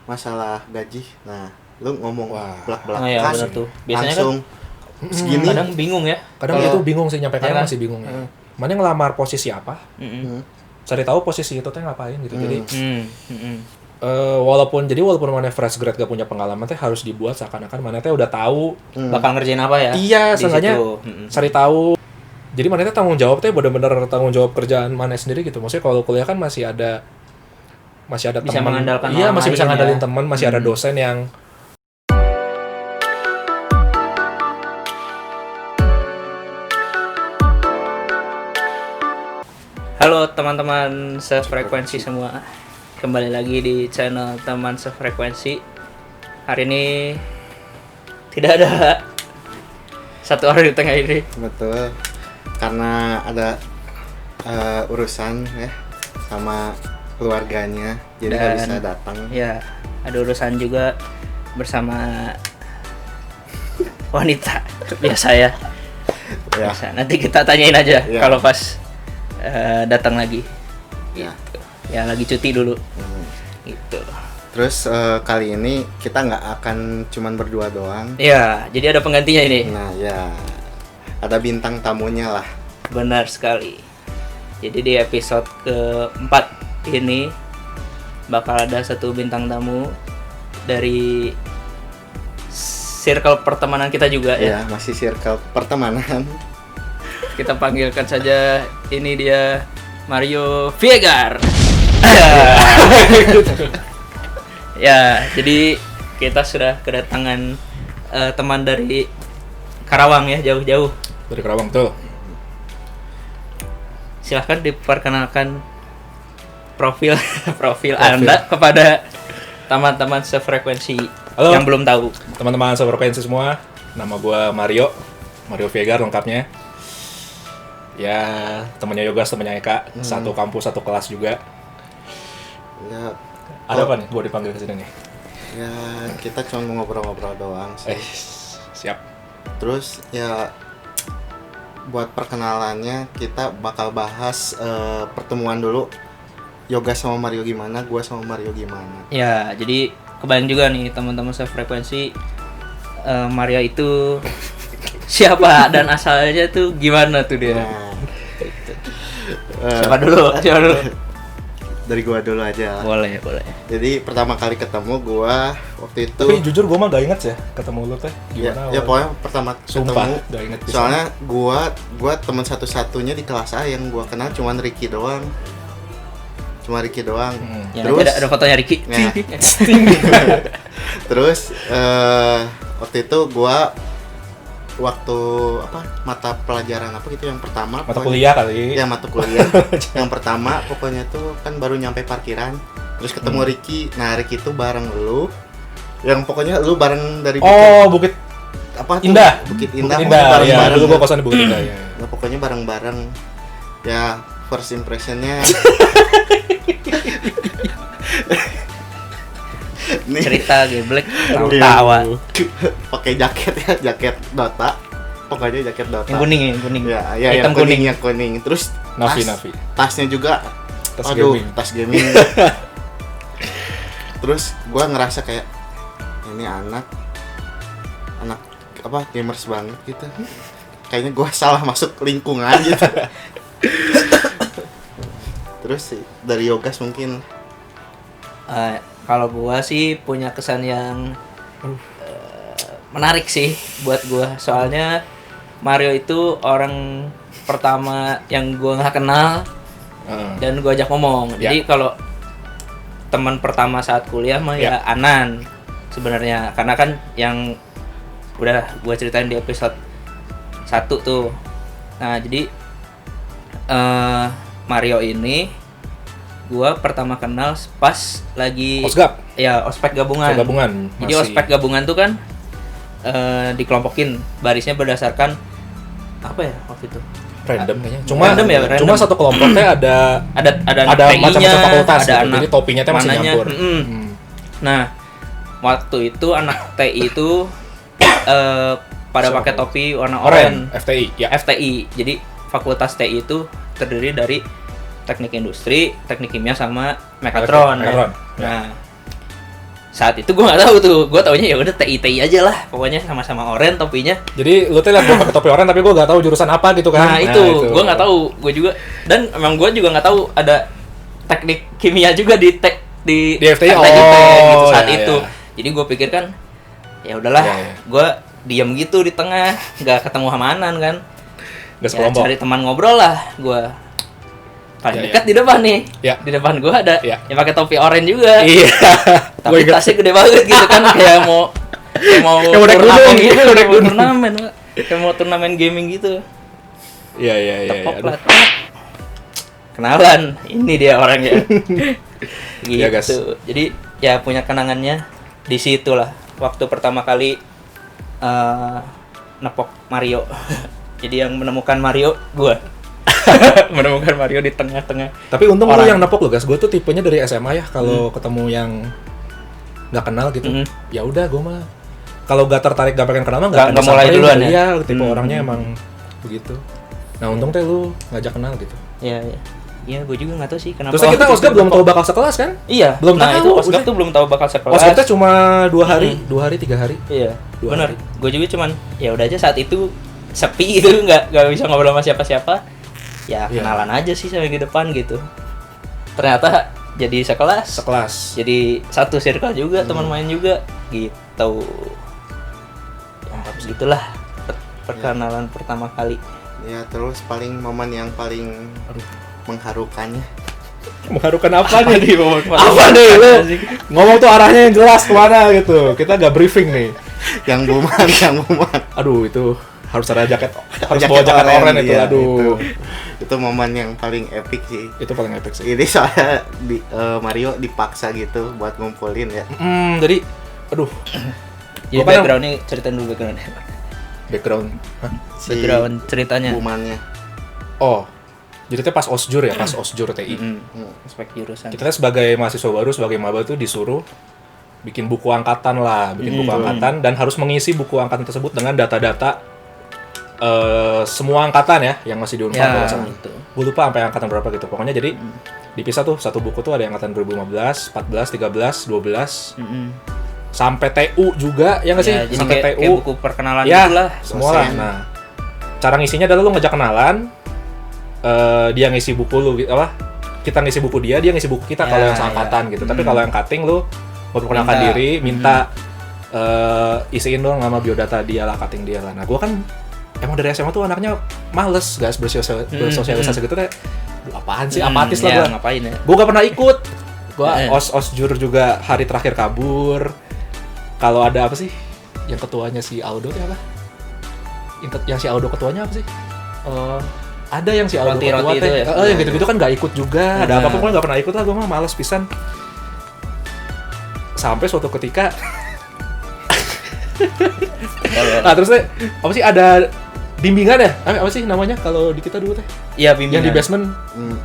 masalah gaji. Nah, lu ngomong belak-belakan. Oh iya benar tuh. Biasanya langsung kan segini. kadang bingung ya. Kadang itu bingung sih, nyampe kadang kan? masih bingung ya. Mana ngelamar posisi apa? Cari tahu posisi itu teh ngapain gitu. Jadi walaupun mana fresh grad gak punya pengalaman teh harus dibuat seakan-akan mana teh udah tahu bakal ngerjain apa ya. Iya, di seenggaknya situ. cari tahu. Jadi mana teh tanggung jawab teh bener-bener tanggung jawab kerjaan mana sendiri gitu. Maksudnya kalau kuliah kan masih ada Bisa teman. mengandalkan Iya, orang masih bisa lain ngandalin ya. teman, masih ada dosen yang Halo teman-teman sefrekuensi semua. Kembali lagi di channel teman sefrekuensi. Hari ini tidak ada satu orang di tengah ini. Betul. Karena ada urusan ya sama keluarganya, jadi nggak bisa datang. Ya, ada urusan juga bersama wanita biasa ya. Ya. Biasa. Nanti kita tanyain aja Ya. kalau pas datang lagi. Ya. Ya lagi cuti dulu. Gitu. Terus kali ini kita nggak akan cuman berdua doang. Ya, jadi ada penggantinya ini. Nah ya, ada bintang tamunya lah. Benar sekali. Jadi di episode keempat ini bakal ada satu bintang tamu dari circle pertemanan kita juga Ya, masih circle pertemanan. Kita panggilkan saja, ini dia Mario Viegar. Ya, jadi kita sudah kedatangan teman dari Karawang ya, jauh-jauh. dari Karawang tuh. Silahkan diperkenalkan profil Anda kepada teman-teman sefrekuensi Halo. yang belum tahu. Teman-teman sefrekuensi semua, nama gua Mario Viegar lengkapnya. Ya, temannya Yogas, temannya Eka, satu kampus, satu kelas juga. Ya, Ada apa nih gua dipanggil ke sini nih? ya kita cuma mau ngobrol-ngobrol doang sih. Siap. Terus ya buat perkenalannya kita bakal bahas pertemuan dulu. Yoga sama Mario gimana, gua sama Mario gimana. Ya, jadi kebayang juga nih teman-teman sefrekuensi, Mario itu siapa dan asalnya tuh gimana tuh dia? Nah, Siapa dulu? dari gua dulu aja. Boleh. Jadi pertama kali ketemu gua waktu itu. Tapi jujur gua mah gak inget sih ketemu lu teh. ya, Gimana? ya pokoknya pertama Sumpah, ketemu. gak inget bisa. Soalnya gua teman satu-satunya di kelas A yang gua kenal cuman Ricky doang. Ya, Terus ada fotonya Ricky. Ya. Terus waktu itu gua mata pelajaran apa gitu yang pertama mata pokoknya- kuliah kali. Ya mata kuliah yang pertama pokoknya tuh kan baru nyampe parkiran terus ketemu Ricky. Nah Ricky tuh bareng lu yang pokoknya lu bareng dari Bukit apa tuh? Indah. Bukit Indah Indah, ya. bareng-bareng. Dulu gua kosan di Bukit Indah ya. Nah, pokoknya bareng-bareng ya first impressionnya nih Cerita geblek tawa. pakai jaket Dota, pokoknya jaket Dota Yang kuning. ya Hitam yang kuning terus Navi. tasnya juga Tas gaming. tas gaming. Terus gua ngerasa kayak ini anak apa gamers banget gitu, kayaknya gua salah masuk lingkungan gitu. Terus sih dari Yogas mungkin Kalau gua sih punya kesan yang menarik sih buat gua. Soalnya Mario itu orang pertama yang gua nggak kenal dan gua ajak ngomong. Ya. Jadi kalau teman pertama saat kuliah mah ya Anan sebenarnya, karena kan yang udah gua ceritain di episode 1 tuh. Nah, jadi Mario ini gua pertama kenal pas lagi Osgap. ya ospek gabungan. Jadi masih- ospek gabungan tuh kan dikelompokin barisnya berdasarkan apa ya waktu itu? random kayaknya. Cuma Random ya, random. Cuma satu kelompok teh ada Ada macam-macam TI-nya, fakultas ada gitu. anak Jadi topinya teh masih mananya. nyampur. Nah, waktu itu anak TI itu pada pakai topi warna oranye. FTI. Ya. FTI. Jadi fakultas TI itu terdiri dari teknik industri, teknik kimia sama mekatron. Mekatron, ya. Nah, saat itu gue nggak tahu tuh, gue taunya ya udah TI aja lah, pokoknya sama-sama oren topinya. Jadi lu tuh liat gue pakai topi oranye tapi gue gak tahu jurusan apa gitu kan. Nah, itu gue nggak tahu, gue juga, dan emang gue juga nggak tahu ada teknik kimia juga di FTI. gitu saat Ya, itu. ya. Jadi gue pikir kan ya udahlah, Ya. gue diam gitu di tengah, nggak ketemu sama Anan kan. Gak Ya, sekelompok. cari teman ngobrol lah gue. Paling Ya, dekat di depan nih. Ya. Di depan gue ada Ya. yang pakai topi oranye juga. Iya. Gua Tapi inget. tasnya gede banget gitu kan, kayak mau Kayak mau naik turnamen gunung, gitu, kayak mau naik mau gunung. turnamen, Pak. Kayak mau turnamen gaming gitu. Iya. Tepok Aduh. lah. Kenalan, ini dia orangnya. Gitu. Iya, guys. Jadi ya punya kenangannya di situ lah. Waktu pertama kali nepok Mario. Jadi yang menemukan Mario gua. Menemukan Mario di tengah-tengah. Tapi untung lu Orang. yang nepok lu guys. Gue tuh tipenya dari SMA ya. Kalau ketemu yang nggak kenal gitu, ya udah gue mah. Kalau gak tertarik gak pengen kenal mah Nggak akan mulai disamperin duluan gitu. ya? Iya, tipe orangnya emang begitu. Nah untung teh lu ngajak kenal gitu. Iya, iya. Iya, gue juga nggak tahu sih kenapa. Terus kita waktu Oscar itu belum nepok. tahu bakal sekelas kan? Iya, belum nah tahu, itu Oscar udah. tuh belum tahu bakal sekelas. Oscar teh cuma 2 hari, 3 hari. Iya, 2 benar. hari. Gue juga cuman ya udah aja saat itu sepi itu nggak bisa ngobrol sama siapa-siapa. Ya Iya. kenalan aja sih sampai di depan gitu. Ternyata jadi sekelas. Sekelas. Jadi satu circle juga, teman main juga gitu. Ya, gitulah perkenalan pertama kali. Ya terus paling momen yang paling mengharukannya. Mengharukan apa nih? di momen Apa nih lu? Ngomong tuh arahnya yang jelas kemana gitu. Kita gak briefing nih. Yang buman. Aduh itu harus ada jaket, harus Jaket bawa jaket oranye, oranye itu. iya, Aduh. Itu momen yang paling epic sih. Itu paling epic sih. Ini soalnya Mario dipaksa gitu buat ngumpulin ya. Jadi aduh, Jadi Gua kan- background-nya ceritain dulu background. background. Hah? Si Background ceritanya. bumannya. Oh. Jadi itu pas osjur ya, pas osjur TI. Aspek jurusan. Kita sebagai mahasiswa baru, sebagai maba tuh disuruh bikin buku angkatan lah, bikin buku angkatan dan harus mengisi buku angkatan tersebut dengan data-data semua angkatan ya yang masih di Unpad Ya, kalau nggak salah. gitu. Gue lupa sampai angkatan berapa gitu. Pokoknya jadi dipisah tuh satu buku tuh ada yang angkatan 2015, 14, 13, 12 sampai TU juga ya nggak sih? Ya, jadi Sampai kayak TU. buku perkenalan Ya, itulah. semua lah. Nah, cara ngisinya adalah lu ngajak kenalan, dia ngisi buku lu gitu apa? Kita ngisi buku dia ngisi buku kita Ya, kalau yang ya. seangkatan gitu. Tapi kalau yang cutting lu memperkenalkan Minta. diri, minta isiin dong nama biodata dia lah, cutting dia lah. Nah, gua kan emang dari SMA tuh anaknya males, guys, bersosialisasi gitu teh. Duh, apaan sih? Apatis lah ya, gua. ngapain ya? Gue gak pernah ikut. Gue Eh. osjur juga hari terakhir kabur. Kalau ada apa sih? Yang ketuanya si Aldo itu apa? Yang si Aldo ketuanya apa sih? Ada yang si Aldo Roti-roti ketua itu teh. ya? Yang gitu-gitu kan gak ikut juga. Ada Nah. apapun gue gak pernah ikut lah. Gue mah males pisan. Sampai suatu ketika. Nah terus teh apa sih ada bimbingan ya? Apa sih namanya kalau di kita dulu teh? Iya, Yang di basement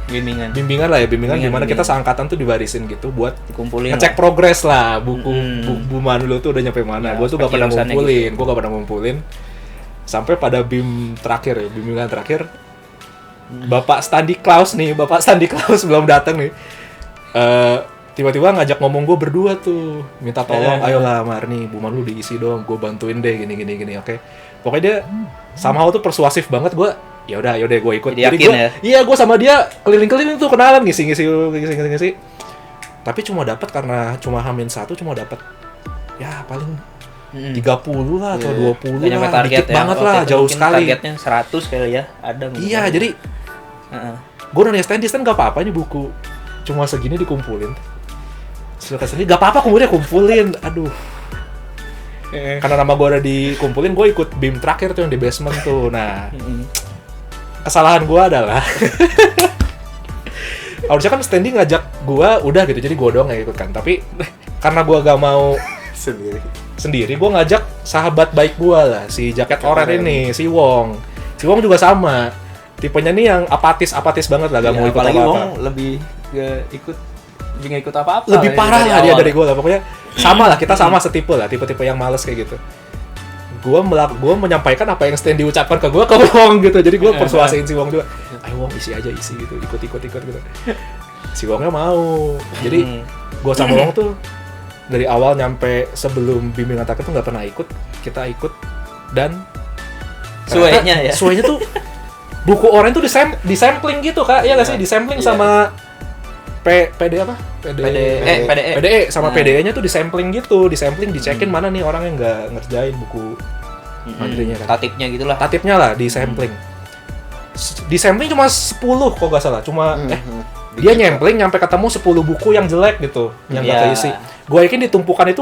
bimbingan. bimbingan lah ya, bimbingan dimana kita Bimbingan. seangkatan tuh dibarisin gitu buat Dikumpulin. ngecek lah. progres lah buku Mm-mm. buman dulu tuh udah nyampe mana. Ya, Gue tuh gak aspek pernah jurusannya ngumpulin, gue gak pernah ngumpulin sampai pada BIM terakhir ya, bimbingan terakhir. Bapak Standi Klaus belum datang nih. Tiba-tiba ngajak ngomong gue berdua tuh, minta tolong, ayolah Marni, buman lu diisi dong, gue bantuin deh gini, oke. Pokoknya dia somehow tuh persuasif banget, gue yaudah gue ikut. Jadi yakin gue, ya? iya gue sama dia keliling-keliling tuh kenalan ngisi. Tapi cuma dapat karena cuma H-1 cuma dapat ya paling 30 lah atau 20 Nggak nyampe lah, target dikit ya. banget Waktu lah, itu jauh mungkin sekali. Targetnya 100 kali ya, ada mungkin. Iya, jadi Heeh. gue nanya stand gak apa-apa ini buku cuma segini dikumpulin. Suka sendiri gak apa-apa kumpulin. Aduh. Karena nama gue udah dikumpulin, gue ikut BIM terakhir tuh yang di basement tuh. Nah, kesalahan gue adalah harusnya kan standing ngajak gue udah gitu, jadi gue doang yang ikut kan. Tapi karena gue gak mau sendiri, gue ngajak sahabat baik gue lah, si jaket oranye ini, si Wong juga sama. Tipenya nih yang apatis banget lah, gak mau ikut apalagi apa-apa. Wong lebih nggak ikut apa-apa. Lebih ya, parah lah awal. dia dari gue lah, pokoknya sama lah, kita sama setipe lah, tipe-tipe yang males kayak gitu. Gue menyampaikan apa yang Stan diucapkan ke gue Wong gitu, jadi gue persuasiin si Wong juga, ayo Wong isi gitu, ikut gitu. Si Wongnya mau, jadi gue sama Wong tuh dari awal nyampe sebelum bimbingan terakhir tuh nggak pernah ikut. Kita ikut dan Suenya ya. suenya tuh buku oranye tuh disampling gitu kak, ya nggak sih, disampling Iya. sama PD apa? PDE sama Nah. PDE-nya tuh disampling gitu, disampling, dicekin mana nih orang yang nggak ngerjain buku mandirinya kan. Tatipnya gitulah. Tatipnya lah disampling. Disampling cuma 10 kok nggak salah, cuma dia nyempling nyampe ketemu 10 buku yang jelek gitu, yang nggak Iya. keisi. Gue yakin di tumpukan itu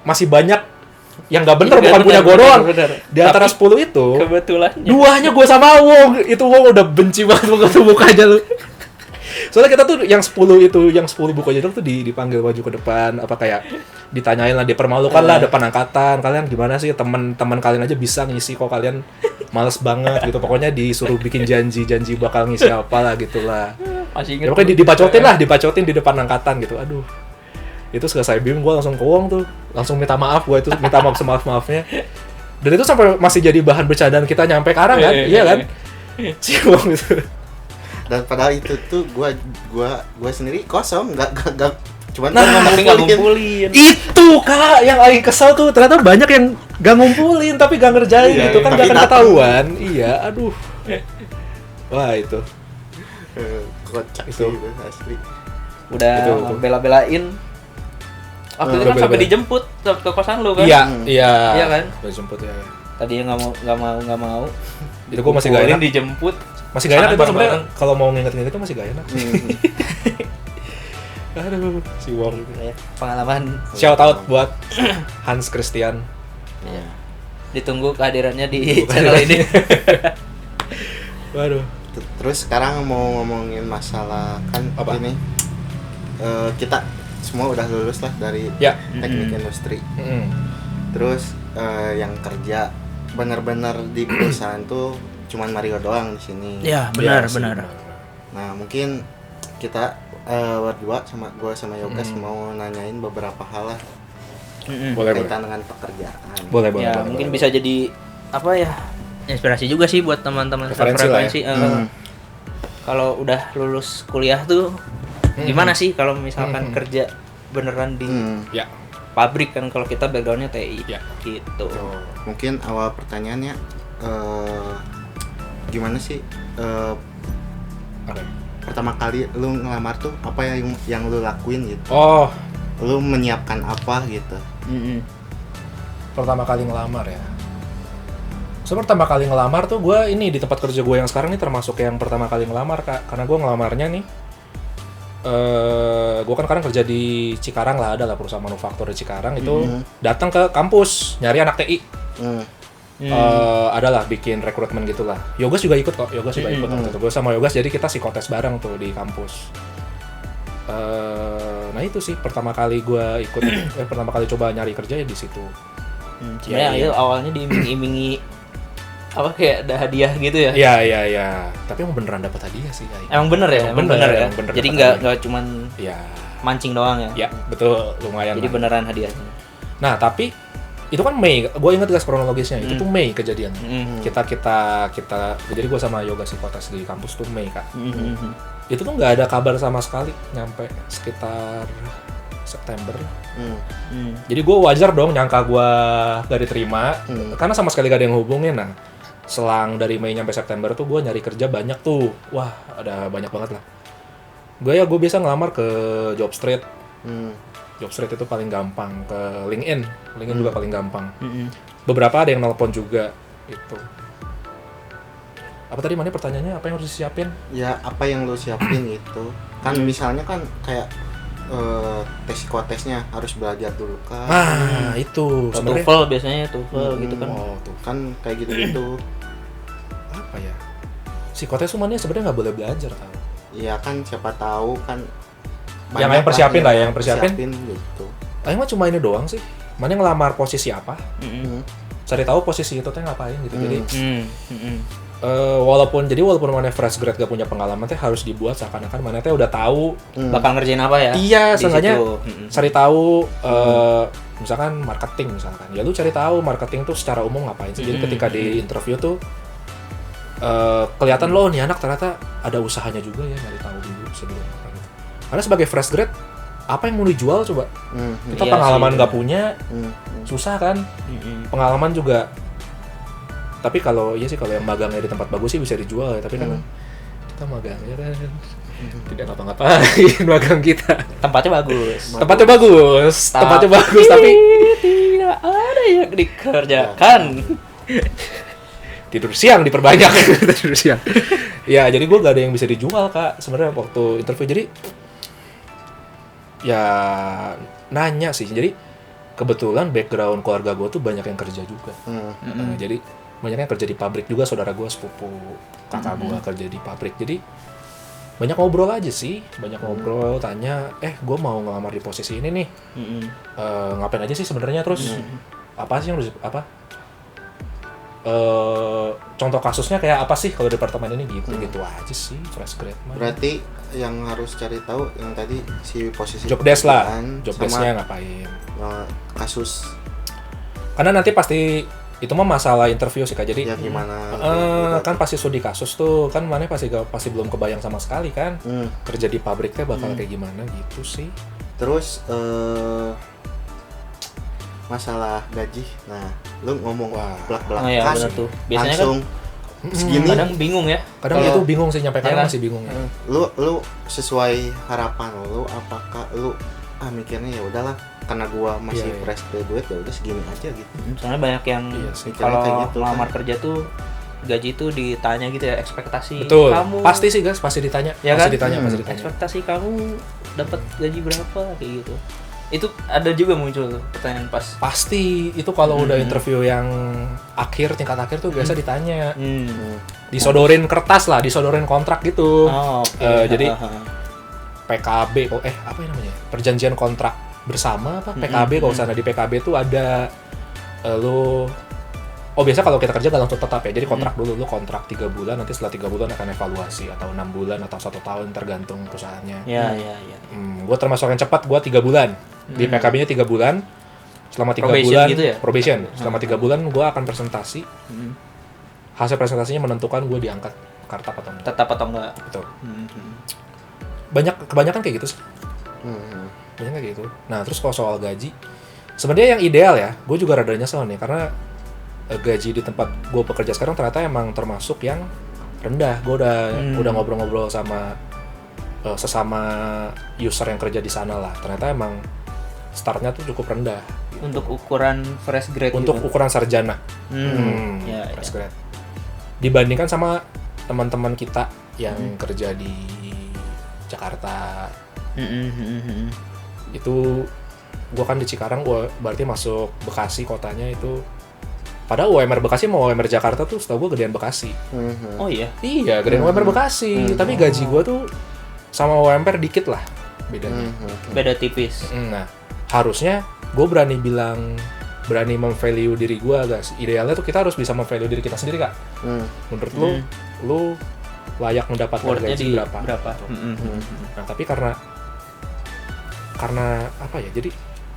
masih banyak yang nggak bener, Iya, bukan punya gue bener, doang. bener. Di antara Tapi 10 itu, kebetulan duanya gue sama Wong. Itu Wong udah benci banget mau ketemu aja lu. Soalnya kita tuh yang 10 buku aja tuh dipanggil maju ke depan, apa kayak ditanyain lah, dipermalukan lah depan angkatan. Kalian gimana sih, teman-teman kalian aja bisa ngisi kok, kalian males banget gitu. Pokoknya disuruh bikin janji bakal ngisi apa lah gitu lah. masih Ya, inget. pokoknya dibacotin di depan angkatan gitu. Aduh. Itu selesai BIM gue langsung ke Wong tuh. Langsung minta maaf, gue itu minta maaf semaaf-maafnya. Dan itu sampai masih jadi bahan bercandaan kita nyampe karang kan? Iya kan? Si Wong itu. Dan padahal itu tuh gua sendiri kosong, nggak cuman Tapi nggak ngumpulin. Itu kak yang paling kesel tuh, ternyata banyak yang gak ngumpulin tapi gak ngerjain Iya, gitu kan, tapi gak akan datang. ketahuan. Iya, aduh. Wah itu. Kocak Itu. sih itu asli. Udah Itu. bela-belain. Waktu itu kan Bela-belain. sampai dijemput ke kosan lu kan? Iya, iya. Iya kan? Udah jemput ya. Tadinya nggak mau. Itu gue masih gak enak. Dijemput. Masih gak enak Sana itu sebenarnya. bareng-bareng. Kalau mau nginget-nginget itu masih gak enak. Aduh, si Wong. Ya, pengalaman. Shout out buat Hans Christian. Ya. Ditunggu kehadirannya di channel ini. Waduh. Terus sekarang mau ngomongin masalah kan Apa? ini kita semua udah lulus lah dari Ya. teknik industri. Mm-mm. Terus yang kerja benar-benar di perusahaan tuh cuman Mario doang di sini. Ya, Iya sih, benar. Nah mungkin kita berdua sama gue sama Yogas mau nanyain beberapa hal lah Boleh, boleh. kaitan dengan pekerjaan. Boleh, Ya, boleh. mungkin boleh. bisa jadi apa ya? Inspirasi juga sih buat teman-teman Referensi lah ya. frekuensi. Kalau udah lulus kuliah tuh gimana sih kalau misalkan kerja beneran di Ya. pabrik kan, kalau kita backgroundnya TI Ya. gitu. Tuh, mungkin awal pertanyaannya gimana sih Oke. pertama kali lu ngelamar tuh apa yang lu lakuin gitu? Oh, Lu menyiapkan apa gitu? pertama kali ngelamar ya. So, pertama kali ngelamar tuh gue ini di tempat kerja gue yang sekarang nih termasuk yang pertama kali ngelamar kak. Karena gue ngelamarnya nih, gue kan sekarang kerja di Cikarang lah, ada lah perusahaan manufaktur di Cikarang itu datang ke kampus nyari anak TI. Adalah bikin rekrutmen gitulah. Yogas juga ikut kok, Yogas juga ikut waktu itu. Gue sama Yogas jadi kita psikotes bareng tuh di kampus. Nah itu sih pertama kali gue ikut, pertama kali coba nyari kerja ya di situ. Sebenarnya Iya. Ayo awalnya diiming-imingi apa kayak ada hadiah gitu ya? Iya. Tapi emang beneran dapat hadiah sih. Aing. Emang bener ya? Emang bener ya? emang bener Jadi dapat nggak cuman Iya. mancing doang ya? Ya betul, lumayan. Jadi lah. beneran hadiahnya. Nah tapi itu kan Mei, gue inget guys kronologisnya itu tuh Mei kejadian. Kita jadi gue sama Yoga psikotes di kampus tuh Mei kak. Itu tuh nggak ada kabar sama sekali nyampe sekitar September. Jadi gue wajar dong nyangka gue gak diterima karena sama sekali gak ada yang hubungin. Nah selang dari Mei nyampe September tuh gue nyari kerja banyak tuh, wah ada banyak banget lah. Gue biasa ngelamar ke Jobstreet. Jobstreet itu paling gampang, ke LinkedIn juga paling gampang. Beberapa ada yang nelpon juga itu. Apa tadi mana pertanyaannya, apa yang harus disiapin? Ya apa yang lu siapin gitu? Kan misalnya kan kayak tes psikotesnya harus belajar dulu kan. Ah itu sebenarnya TOEFL biasanya TOEFL gitu kan. oh tuh Kan kayak gitu-gitu. apa ya? Psikotes tuh mana sebenarnya nggak boleh belajar tau. Iya kan siapa tahu kan Yang banyak persiapin lah, yang persiapin persiapin. gitu. Aing mah cuma ini doang sih. Mana ngelamar posisi apa? Cari tahu posisi itu teh ngapain gitu. Jadi walaupun mana fresh grad gak punya pengalaman teh harus dibuat seakan-akan mana teh udah tahu. Bakal ngerjain apa ya? Iya, di seenggaknya situ. cari tahu misalkan marketing misalkan. Ya lu cari tahu marketing tuh secara umum ngapain sih. Jadi ketika di interview tuh kelihatan nih anak ternyata ada usahanya juga ya, nyari tahu dulu sebelum apa gitu. Karena sebagai fresh grad apa yang mau dijual coba? Kita Iya pengalaman sih, nggak iya. punya, susah kan? Pengalaman juga. Tapi kalau iya sih kalau yang magangnya di tempat bagus sih bisa dijual ya. Tapi kan kita magangnya kan tidak ngapa-ngapain magang kita. Tempatnya bagus. Tempatnya bagus, tapi tidak ada yang dikerjakan. tidur siang diperbanyak. Tidur siang. Ya jadi gue gak ada yang bisa dijual kak sebenarnya waktu interview. Jadi ya nanya sih. Jadi kebetulan background keluarga gue tuh banyak yang kerja juga. Jadi banyak yang kerja di pabrik juga, saudara gue sepupu kakak gue kerja di pabrik. Jadi banyak ngobrol aja sih, banyak ngobrol, tanya, gue mau ngelamar di posisi ini nih, ngapain aja sih sebenarnya, terus apa sih yang harus contoh kasusnya kayak apa sih kalau di departemen ini gitu aja sih, fresh grad mah. Berarti yang harus cari tahu yang tadi si posisi Job desk lah, pekerjaan job sama, desk-nya ngapain. Kasus Karena nanti pasti itu mah masalah interview sih kak, jadi ya gimana kan pasti studi kasus tuh kan mana pasti belum kebayang sama sekali kan kerja di pabriknya bakal kayak gimana gitu sih. Terus masalah gaji, nah lu ngomong belak-belakan Oh iya benar tuh. Biasanya langsung segini, kadang bingung ya. Kadang Kalau- itu bingung sih, nyampe kadang kan? masih bingung ya. lu sesuai harapan lu, apakah lu mikirnya ya udahlah karena gua masih Iya. fresh graduate ya udah segini aja gitu. Soalnya banyak yang Iya sih, kalau kayak gitu melamar kan. kerja tuh gaji tuh ditanya gitu ya, ekspektasi Betul. kamu. Pasti sih guys, pasti ditanya. Ya pasti kan? ditanya, pasti ditanya. Ekspektasi kamu dapat gaji berapa kayak gitu. Itu ada juga muncul pertanyaan pas. Pasti itu kalau udah interview yang tingkat akhir tuh biasa ditanya. Disodorin kertas lah, disodorin kontrak gitu. Oh, oke. Jadi PKB, apa yang namanya? Perjanjian kontrak bersama apa? PKB kalau sana di PKB tuh ada biasa kalau kita kerja gak langsung tetap ya. Jadi kontrak dulu, lu kontrak 3 bulan, nanti setelah 3 bulan akan evaluasi atau 6 bulan atau 1 tahun tergantung perusahaannya. ya. Gue termasuk yang cepat, gue 3 bulan. Di PKB-nya 3 bulan. Selama 3 Probation bulan, gitu ya? probation. Selama 3 bulan gue akan presentasi. Hasil presentasinya menentukan gue diangkat karta atau enggak. Tetap atau enggak? Betul. Kebanyakan kayak gitu sih. Banyak kayak gitu. Nah, terus kalau soal gaji, sebenarnya yang ideal ya, gue juga rada nyesel nih karena gaji di tempat gue bekerja sekarang ternyata emang termasuk yang rendah. Gue udah ngobrol-ngobrol sama sesama user yang kerja di sana lah. Ternyata emang startnya tuh cukup rendah. Gitu. Untuk ukuran fresh grade Untuk gitu. ukuran sarjana, Ya, fresh grade. Dibandingkan sama teman-teman kita yang kerja di Jakarta, itu gue kan di Cikarang, gue berarti masuk Bekasi kotanya itu. Padahal UMR Bekasi mau UMR Jakarta tuh setahu gue gedean Bekasi. Oh iya. Iya, gedean UMR Bekasi. Tapi gaji gue tuh sama UMR dikit lah bedanya. Beda tipis. Nah, harusnya gue berani memvalue diri gue, guys. Idealnya tuh kita harus bisa memvalue diri kita sendiri, Kak. Menurut lu layak mendapatkan Wordnya gaji di berapa? Nah, tapi karena apa ya? Jadi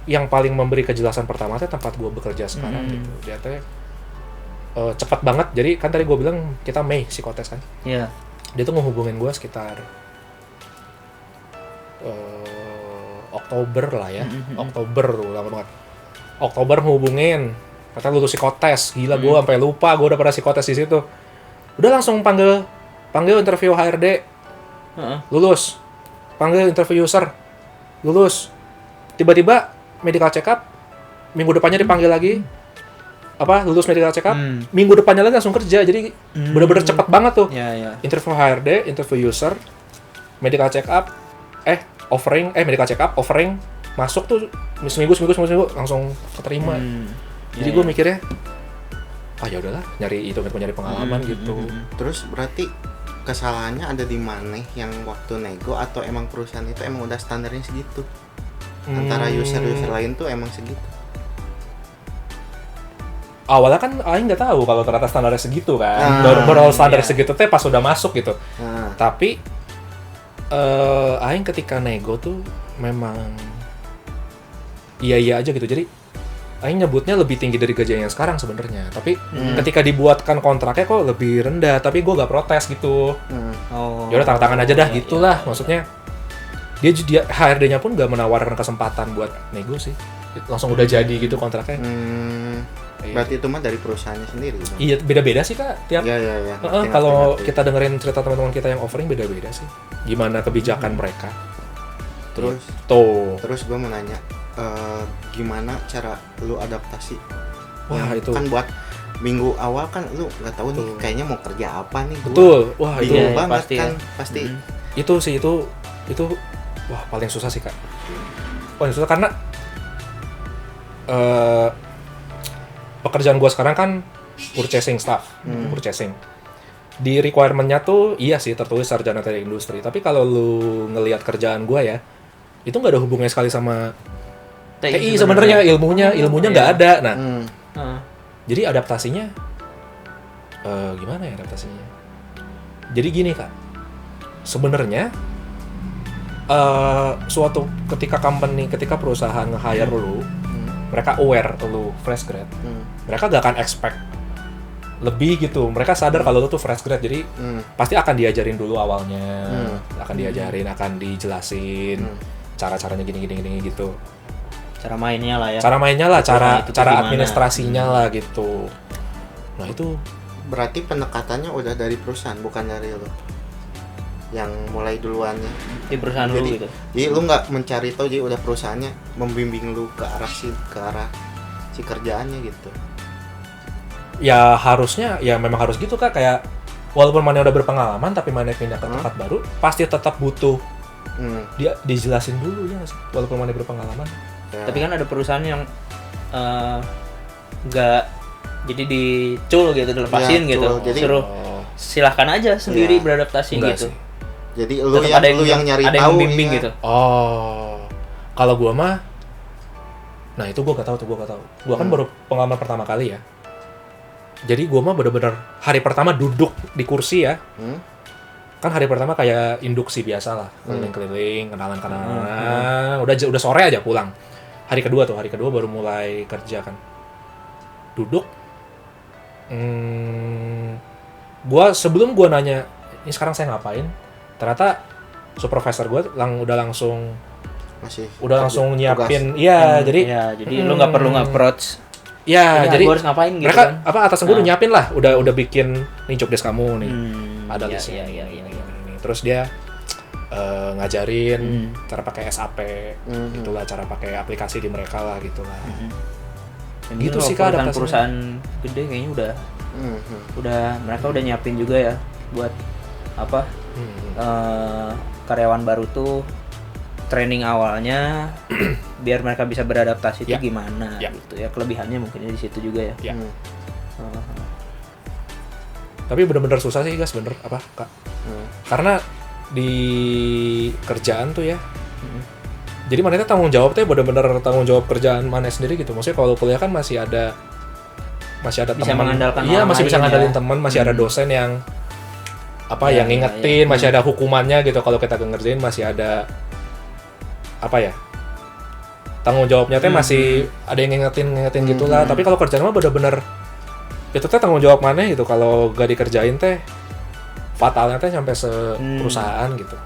yang paling memberi kejelasan pertama tuh tempat gue bekerja sekarang gitu. Dia tuh cepat banget. Jadi kan tadi gue bilang kita Mei psikotes kan. Iya. Dia tuh ngehubungin gue sekitar Oktober lah ya. Oktober lama banget. Oktober ngehubungin, kata lulus psikotes. Gila, gue sampai lupa gue udah pernah psikotes di situ. Udah langsung panggil interview HRD, lulus. Panggil interview user, lulus. Tiba-tiba medical check up, minggu depannya dipanggil lagi. Lulus medical check up, minggu depannya lagi langsung kerja. Jadi bener-bener cepat banget tuh. Ya. Interview HRD, interview user, medical check up, medical check up, offering, masuk tuh seminggu langsung keterima. Jadi gue mikirnya, ya udahlah, nyari pengalaman gitu. Terus berarti kesalahannya ada di mana? Yang waktu nego atau emang perusahaan itu emang udah standarnya segitu? Antara user lain tuh emang segitu. Awalnya kan Aing nggak tahu kalau ternyata standarnya segitu kan. Baru standar segitu teh pas udah masuk gitu. Tapi Aing ketika nego tuh memang iya aja gitu. Jadi Aing nyebutnya lebih tinggi dari gaji yang sekarang sebenarnya. Tapi ketika dibuatkan kontraknya kok lebih rendah. Tapi gue gak protes gitu. Oh. Ya udah tangan aja dah gitulah. Maksudnya dia HRD-nya pun gak menawarkan kesempatan buat nego sih, langsung udah jadi gitu kontraknya. Iya. Berarti itu mah dari perusahaannya sendiri dong? Iya, beda-beda sih Kak tiap. Iya. Kalau Ngerti. kita dengerin cerita teman-teman kita yang offering beda-beda sih, gimana kebijakan mereka. Terus Tuh. gue mau nanya, gimana cara lu adaptasi? Wah, Yang itu. kan buat minggu awal kan lu nggak tahu nih Betul. kayaknya mau kerja apa nih. Gua Betul. Wah, itu bingung Iya, banget pasti kan, ya. pasti. itu sih itu wah paling susah sih Kak. Paling susah karena pekerjaan gua sekarang kan purchasing staff, purchasing. Di requirement-nya tuh iya sih tertulis sarjana teknik industri, tapi kalau lu ngelihat kerjaan gua ya, itu nggak ada hubungannya sekali sama TI sebenarnya, ilmunya nggak Iya. ada. Nah, Heeh. jadi adaptasinya gimana ya adaptasinya? Jadi gini Kak, sebenarnya suatu ketika perusahaan nge-hire lu, mereka aware lu fresh grad, mereka gak akan expect lebih gitu. Mereka sadar kalau lu tuh fresh grad, jadi pasti akan diajarin dulu awalnya, akan dijelasin cara-caranya gini gitu. Cara mainnya lah ya. Cara mainnya lah, Itu tuh cara gimana? administrasinya lah gitu. Nah itu Berarti pendekatannya udah dari perusahaan bukan dari lu yang mulai duluannya. Di perusahaan lu gitu. Jadi lu nggak mencari tahu, jadi udah perusahaannya membimbing lu ke arah si kerjaannya gitu. ya harusnya ya memang harus gitu Kak, kayak walaupun mana udah berpengalaman tapi mana pindah ke tempat baru pasti tetap butuh dia dijelasin dulu ya nggak sih? Walaupun mana berpengalaman. Ya. Tapi kan ada perusahaan yang nggak jadi dicul gitu, dilepasin Ya, gitu. cul. Jadi- Suruh silahkan aja sendiri Ya. beradaptasi Enggak gitu. sih. Jadi lu Tetap ada lu yang nyari ada tahu yang bimbing ya. gitu. Oh, kalau gua mah, nah itu gua gak tahu. Gua kan baru pengalaman pertama kali ya. Jadi gua mah bener-bener hari pertama duduk di kursi ya. Kan hari pertama kayak induksi biasa lah, keliling-keliling, kenalan. Udah sore aja pulang. Hari kedua baru mulai kerja kan. Duduk. Sebelum gua nanya, ini sekarang saya ngapain? Ternyata supervisor gua udah langsung nyiapin. Iya, jadi lu nggak perlu nge-approach. ya jadi gua harus ngapain gitu mereka kan. atasan gue udah nyiapin lah, udah bikin nih job desk kamu nih, ada Iya, listnya iya. ini. Terus dia ngajarin cara pakai SAP, itulah cara pakai aplikasi di mereka lah gitulah. Dan Gitu kalau sih, Kak, adaptasinya. perusahaan gede kayaknya udah mereka udah nyiapin juga ya buat apa karyawan baru tuh training awalnya biar mereka bisa beradaptasi itu Ya. gimana Ya. gitu ya, kelebihannya mungkin di situ juga ya. Ya. Tapi bener-bener susah sih guys, bener apa Kak? Karena di kerjaan tuh ya, jadi mana itu tanggung jawab tuh bener-bener tanggung jawab kerjaan mana sendiri gitu. Maksudnya kalau kuliah kan masih ada Bisa teman, mengandalkan iya orang masih bisa lain ngandalin ya. teman, masih ada dosen yang Ya, yang ya, ngingetin, ya. masih ada hukumannya gitu kalau kita ngerjain, masih ada tanggung jawabnya teh masih ada yang ngingetin gitulah. Tapi kalau kerjaan mah bener-bener itu teh tanggung jawab mana gitu, kalau gak dikerjain teh fatalnya teh sampai perusahaan gitu.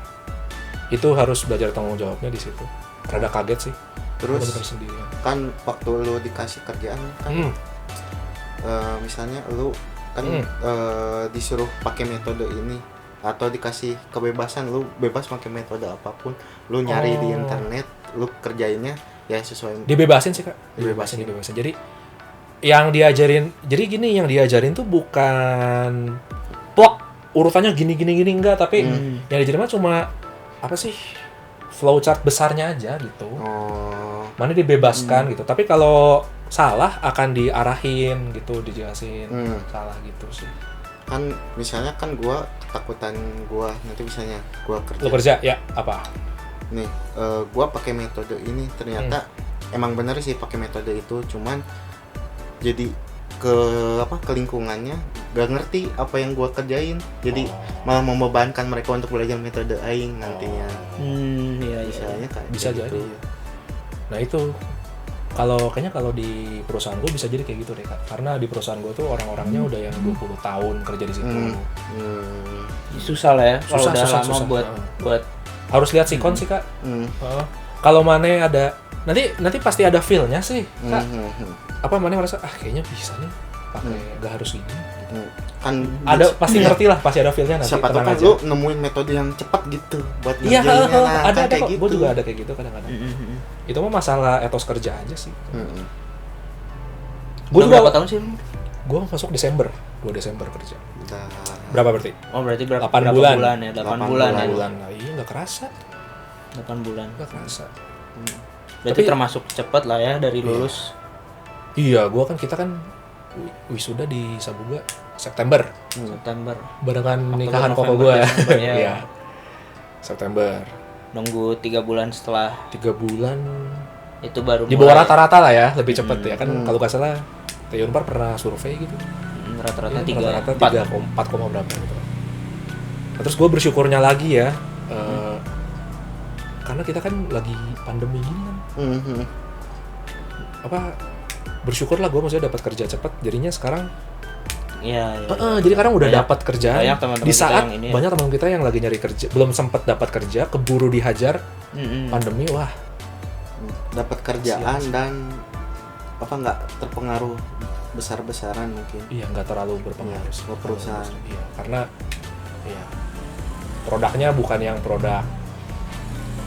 Itu harus belajar tanggung jawabnya di situ. Rada kaget sih. Terus bener-bener sendirian. kan waktu lu dikasih kerjaan kan misalnya lu kan disuruh pakai metode ini atau dikasih kebebasan, lu bebas pakai metode apapun, lu nyari di internet, lu kerjainnya ya sesuai. Dibebasin sih Kak. Dibebasin. Jadi yang diajarin tuh bukan plok urutannya gini enggak, tapi yang diajarin mah cuma apa sih, flowchart besarnya aja gitu. Mana dibebaskan gitu. Tapi kalau salah akan diarahin gitu, dijelasin salah gitu sih. Kan misalnya kan gua ketakutan gua nanti misalnya gua Lo kerja ya apa? nih gua pakai metode ini, ternyata emang bener sih pakai metode itu, cuman jadi ke lingkungannya gak ngerti apa yang gua kerjain, jadi malah membebankan mereka untuk belajar metode aing nantinya. Iya. Misalnya kayak Bisa gitu. jadi. Nah itu kayaknya kalau di perusahaan gue bisa jadi kayak gitu deh Kak. Karena di perusahaan gue tuh orang-orangnya udah yang 20 tahun kerja di situ. Susah lah ya kalau Susah, udah susah, lama susah. buat harus lihat sikon sih kak. Kalau Mane ada nanti pasti ada feel-nya sih kak. Apa Mane merasa kayaknya bisa nih pakai gak harus ini. Kan Ada pasti ngerti lah, pasti ada feel-nya nanti. siapa tahu kan tenang aja. lu nemuin metode yang cepat gitu buat Iya, ngerjainnya. Nah, ada kan kayak kok. gitu. Gue juga ada kayak gitu kadang-kadang. Itu mah masalah etos kerja aja sih. Gue Udah juga berapa tahun sih lu? gue masuk Desember, 2 Desember kerja. Udah Berapa berarti? Oh berarti berapa 8 berapa bulan. bulan ya? 8 bulan ya. Bulan. Nah, iya nggak kerasa, 8 bulan. nggak kerasa. Berarti Tapi- termasuk cepat lah ya dari lulus. Iya, kita kan wisuda di Sabuga September, September. barengan Oktober, nikahan koko November, gue. Desember, ya. Iya, September. Nunggu 3 bulan setelah 3 bulan. itu baru Di bawah mulai. rata-rata lah ya, lebih cepet ya kan. Kalau nggak salah, TU Unpar pernah survei gitu. Rata-rata Iya, 3 rata-rata 4, berapa gitu. Nah, terus gue bersyukurnya lagi ya, karena kita kan lagi pandemi gini kan, bersyukurlah gue maksudnya dapat kerja cepat, jadinya sekarang Iya. jadi sekarang udah Banyak- dapat kerjaan banyak teman-teman di kita saat yang ini ya. banyak teman kita yang lagi nyari kerja, belum sempat dapat kerja, keburu dihajar pandemi, wah dapat kerjaan dan nggak terpengaruh besar-besaran mungkin. iya nggak terlalu berpengaruh sih. ke perusahaan. Iya, karena iya produknya bukan yang produk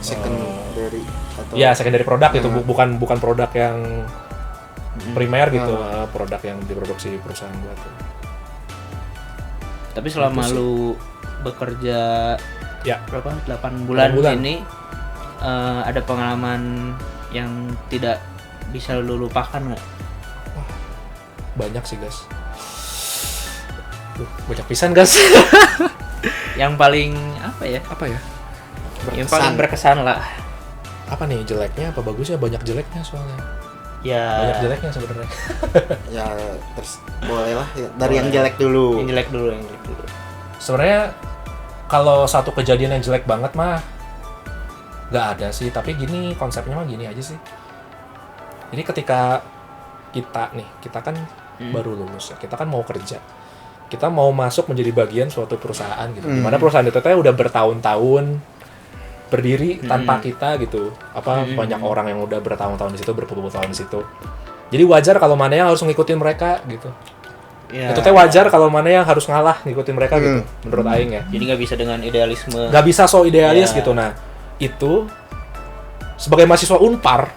Secondary atau ya secondary produk itu bukan produk yang primer gitu, produk yang diproduksi perusahaan gua tuh. Tapi selama Itu sih. lu bekerja Ya. berapa? 8 bulan, bulan. ini ada pengalaman yang tidak bisa lu lupakan nggak? Banyak sih guys. Banyak pisan guys. Yang paling apa ya? Apa ya? Yang paling berkesan lah. Apa nih jeleknya apa bagusnya? Banyak jeleknya soalnya. Ya. Banyak jeleknya sebenarnya. ya terus boleh lah ya. Dari yang jelek dulu. Yang jelek dulu, yang jelek dulu. Sebenarnya kalau satu kejadian yang jelek banget mah nggak ada sih, tapi gini konsepnya mah gini aja sih. Jadi ketika kita kan baru lulus ya, kita kan mau kerja, kita mau masuk menjadi bagian suatu perusahaan gitu, dimana perusahaan itu teh udah bertahun-tahun berdiri tanpa kita gitu, banyak orang yang udah bertahun-tahun di situ, berpuluh-puluh tahun di situ. Jadi wajar kalau mana yang harus ngikutin mereka gitu. Ya. Itu teh wajar kalau mana yang harus ngalah ngikutin mereka gitu, menurut Aing ya. Jadi nggak bisa dengan idealisme. Nggak bisa so idealis Ya. gitu. Nah itu sebagai mahasiswa Unpar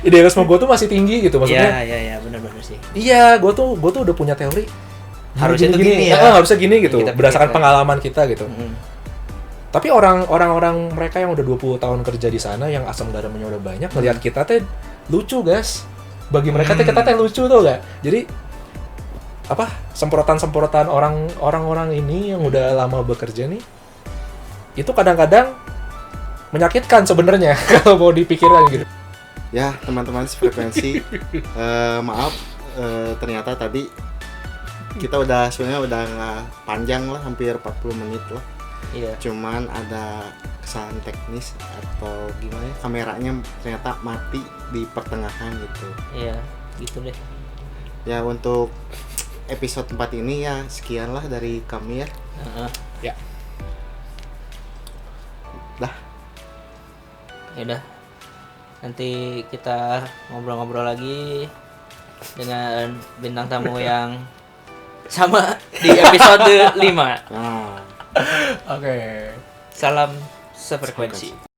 idealisme gue tuh masih tinggi gitu, maksudnya. Ya, benar-benar sih. Iya, gue tuh udah punya teori. Harusnya tuh gini ya. Nggak bisa gini gitu, Kita berdasarkan pikir, pengalaman kita gitu. Tapi orang-orang mereka yang udah 20 tahun kerja di sana, yang asam garamnya udah banyak, ngelihat kita teh lucu guys. Bagi mereka teh kita teh lucu tuh gak? Jadi semprotan-semprotan orang-orang ini yang udah lama bekerja nih, itu kadang-kadang menyakitkan sebenarnya kalau mau dipikirkan gitu. Ya teman-teman sefrekuensi, maaf ternyata tadi kita sebenarnya udah nggak panjang lah, hampir 40 menit lah. Iya. Cuman ada kesalahan teknis atau gimana ya, kameranya ternyata mati di pertengahan gitu. Iya, gitu deh. Ya untuk episode 4 ini ya sekian lah dari kami ya. Ya. Dah. Ya udah. Nanti kita ngobrol-ngobrol lagi dengan bintang tamu yang sama di episode 5. Nah. Oke. Salam sefrekuensi.